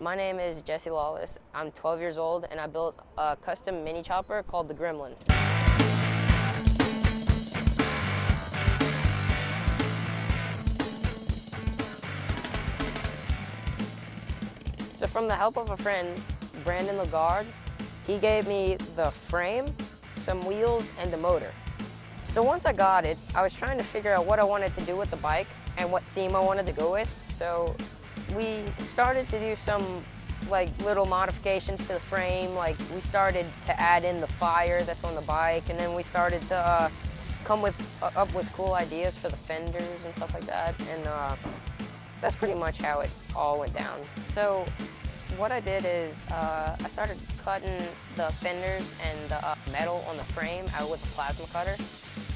My name is Jesse Lawless. I'm 12 years old and I built a custom mini chopper called the Gremlin. So from the help of a friend, Brandon Lagarde, he gave me the frame, some wheels, and the motor. So once I got it, I was trying to figure out what I wanted to do with the bike and what theme I wanted to go with. So we started to do some little modifications to the frame. Like we started to add in the fire that's on the bike, and then we started to come up with cool ideas for the fenders and stuff like that. And that's pretty much how it all went down. So what I did is I started cutting the fenders and the metal on the frame out with the plasma cutter.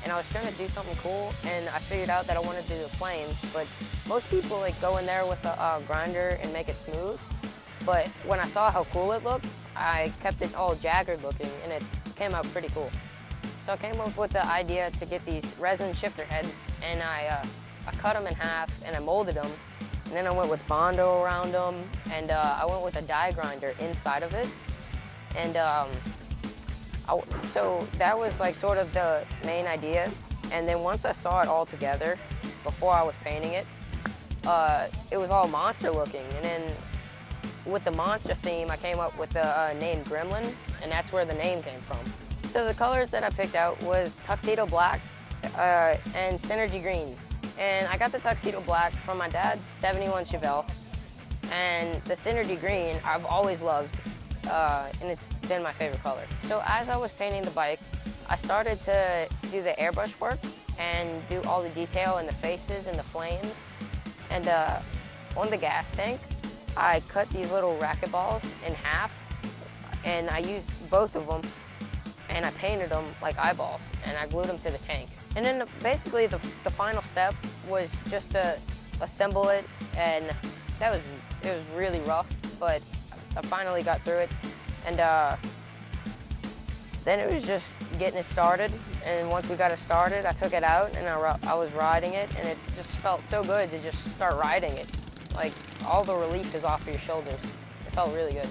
And I was trying to do something cool, and I figured out that I wanted to do the flames. But most people go in there with a grinder and make it smooth. But when I saw how cool it looked, I kept it all jagged looking, and it came out pretty cool. So I came up with the idea to get these resin shifter heads, and I cut them in half and I molded them. And then I went with Bondo around them, and I went with a die grinder inside of it. And so that was sort of the main idea. And then once I saw it all together, before I was painting it, it was all monster looking. And then with the monster theme, I came up with the name Gremlin, and that's where the name came from. So the colors that I picked out was Tuxedo Black and Synergy Green. And I got the Tuxedo Black from my dad's 71 Chevelle, and the Synergy Green I've always loved, and it's been my favorite color. So as I was painting the bike, I started to do the airbrush work and do all the detail in the faces and the flames. And on the gas tank, I cut these little racket balls in half, and I used both of them, and I painted them like eyeballs, and I glued them to the tank. And then basically the final step was just to assemble it, and it was really rough, but I finally got through it. And then it was just getting it started, and once we got it started, I took it out and I was riding it, and it just felt so good to just start riding it. Like all the relief is off of your shoulders. It felt really good.